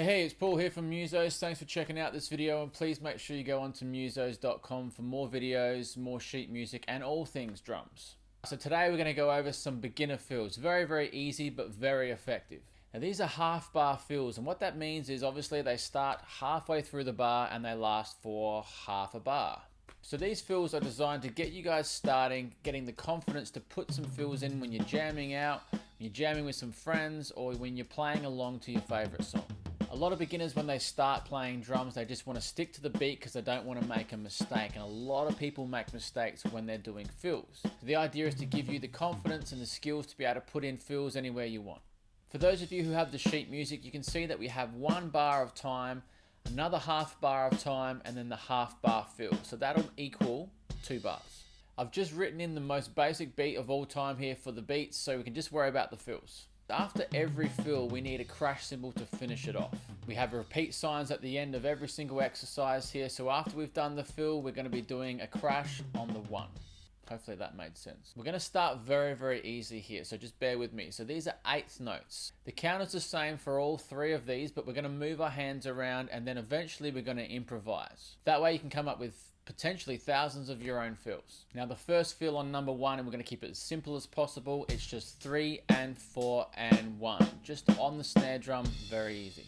Hey, it's Paul here from MUSEOZ. Thanks for checking out this video, and please make sure you go on to museoz.com for more videos, more sheet music, and all things drums. So today we're going to go over some beginner fills. Very easy, but very effective. Now these are half bar fills, and what that means is obviously they start halfway through the bar and they last for half a bar. So these fills are designed to get you guys starting, getting the confidence to put some fills in when you're jamming out, when you're jamming with some friends, or when you're playing along to your favorite song. A lot of beginners, when they start playing drums, they just want to stick to the beat because they don't want to make a mistake. And a lot of people make mistakes when they're doing fills. So the idea is to give you the confidence and the skills to be able to put in fills anywhere you want. For those of you who have the sheet music, you can see that we have 1 bar of time, another half bar of time, and then the half bar fill. So that'll equal 2 bars. I've just written in the most basic beat of all time here for the beats, so we can just worry about the fills. After every fill, we need a crash cymbal to finish it off. We have repeat signs at the end of every single exercise here, so after we've done the fill, we're going to be doing a crash on the 1. Hopefully that made sense. We're going to start very easy here, so just bear with me. So these are 8th notes. The count is the same for all 3 of these, but we're going to move our hands around, and then eventually we're going to improvise. That way you can come up with potentially thousands of your own fills. Now the first fill on number 1, and we're going to keep it as simple as possible, it's just 3 and 4 and 1. Just on the snare drum, very easy.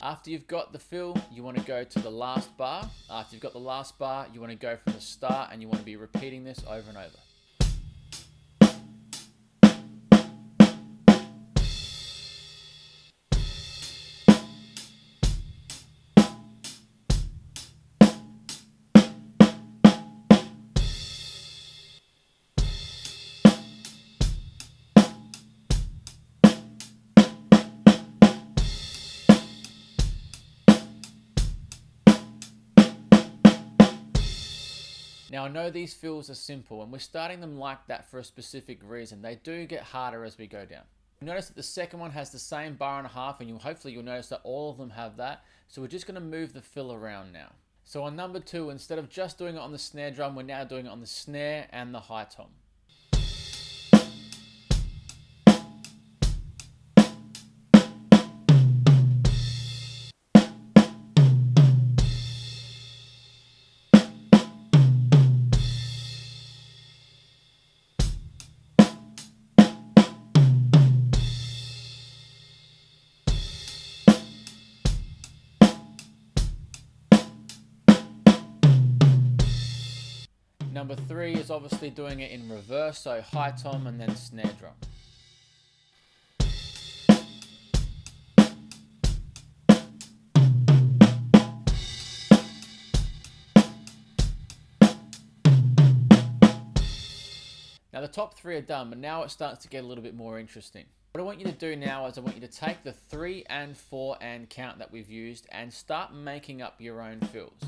After you've got the fill, you want to go to the last bar. After you've got the last bar, you want to go from the start, and you want to be repeating this over and over. Now I know these fills are simple, and we're starting them like that for a specific reason. They do get harder as we go down. Notice that the second one has the same bar and a half, and hopefully you'll notice that all of them have that. So we're just going to move the fill around now. So on number 2, instead of just doing it on the snare drum, we're now doing it on the snare and the high tom. Number 3 is obviously doing it in reverse, so high tom and then snare drum. Now the top 3 are done, but now it starts to get a little bit more interesting. What I want you to do now is I want you to take the 3 and 4 and count that we've used and start making up your own fills.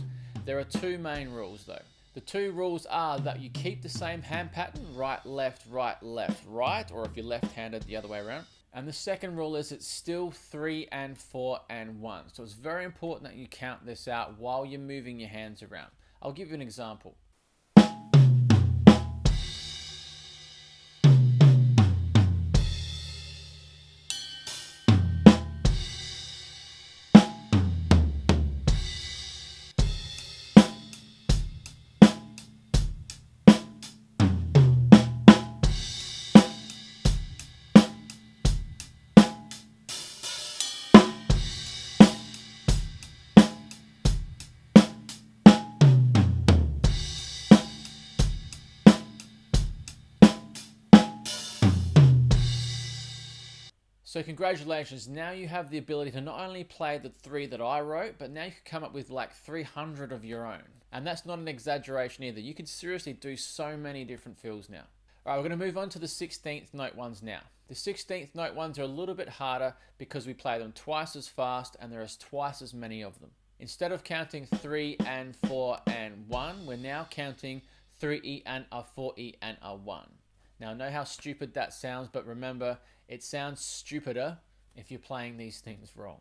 There are 2 main rules though. The 2 rules are that you keep the same hand pattern, right, left, right, or if you're left-handed, the other way around. And the second rule is it's still 3 and 4 and 1. So it's very important that you count this out while you're moving your hands around. I'll give you an example. So congratulations, now you have the ability to not only play the 3 that I wrote, but now you can come up with like 300 of your own. And that's not an exaggeration either. You can seriously do so many different fills now. All right, we're going to move on to the 16th note ones now. The 16th note ones are a little bit harder because we play them twice as fast and there is twice as many of them. Instead of counting 3 and 4 and 1, we're now counting 3E and a 4E and a 1. Now I know how stupid that sounds, but remember, it sounds stupider if you're playing these things wrong.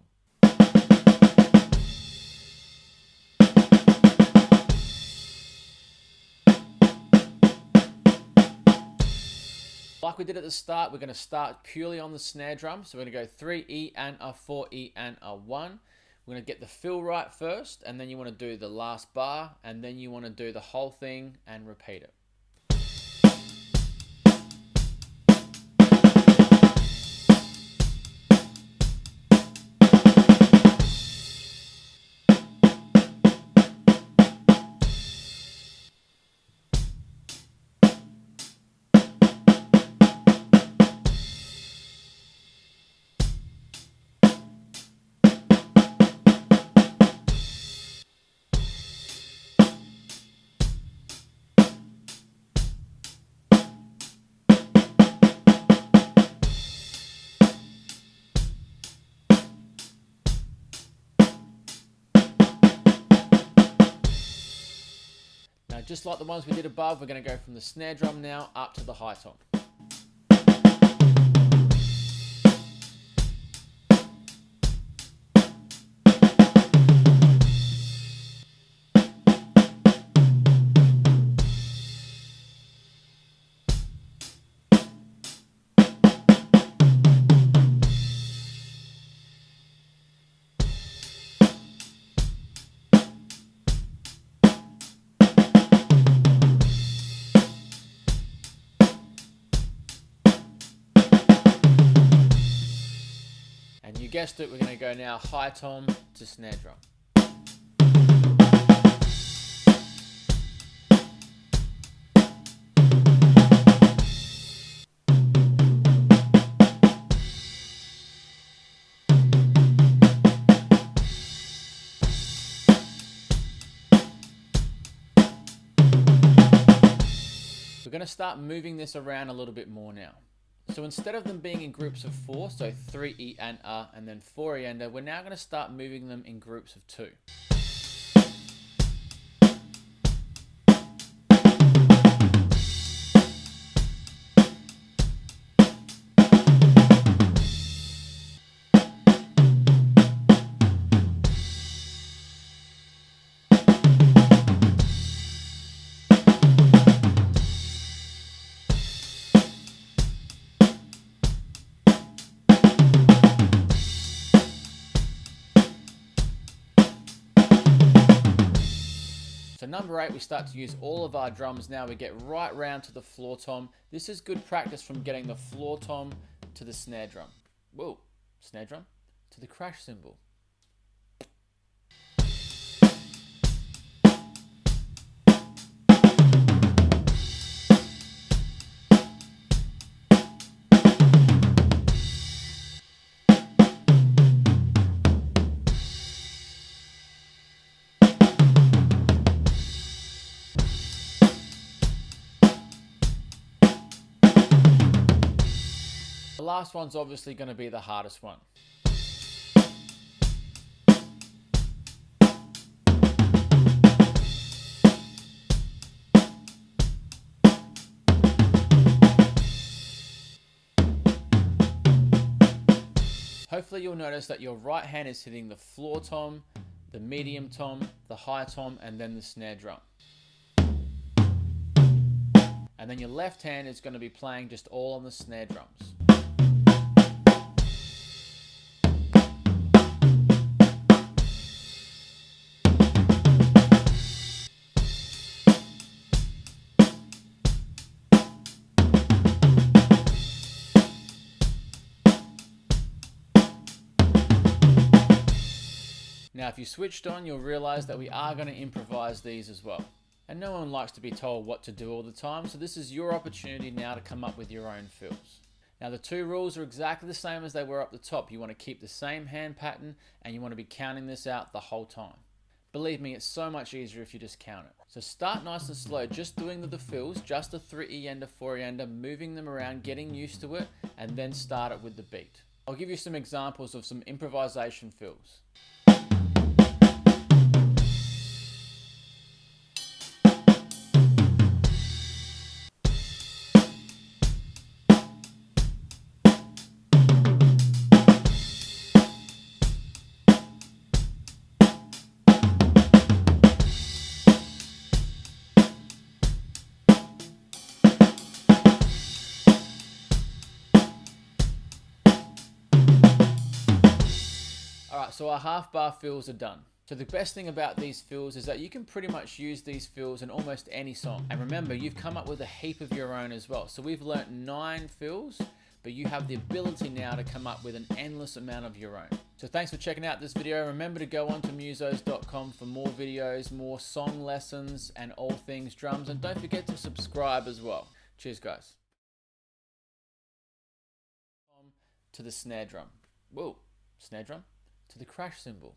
Like we did at the start, we're going to start purely on the snare drum. So we're going to go 3 E and a 4 E and a 1. We're going to get the fill right first, and then you want to do the last bar, and then you want to do the whole thing and repeat it. Now, just like the ones we did above, we're going to go from the snare drum now up to the high tom. And you guessed it, we're going to go now high tom to snare drum. We're going to start moving this around a little bit more now. So instead of them being in groups of 4, so 3 E and A, and then 4 E and A, we're now going to start moving them in groups of 2. So number 8, we start to use all of our drums now. We get right round to the floor tom. This is good practice from getting the floor tom to the snare drum. Whoa, snare drum to the crash cymbal. The last one's obviously going to be the hardest one. Hopefully you'll notice that your right hand is hitting the floor tom, the medium tom, the high tom, and then the snare drum. And then your left hand is going to be playing just all on the snare drums. Now, if you switched on, you'll realize that we are going to improvise these as well. And no one likes to be told what to do all the time, so this is your opportunity now to come up with your own fills. Now, the 2 rules are exactly the same as they were up the top. You want to keep the same hand pattern, and you want to be counting this out the whole time. Believe me, it's so much easier if you just count it. So start nice and slow, just doing the fills, just a 3 and a 4 and a, moving them around, getting used to it, and then start it with the beat. I'll give you some examples of some improvisation fills. Alright, so our half bar fills are done. So the best thing about these fills is that you can pretty much use these fills in almost any song. And remember, you've come up with a heap of your own as well. So we've learnt 9 fills, but you have the ability now to come up with an endless amount of your own. So thanks for checking out this video. Remember to go on to MUSEOZ.com for more videos, more song lessons, and all things drums. And don't forget to subscribe as well. Cheers, guys. To the snare drum. Whoa, snare drum. To the crash cymbal.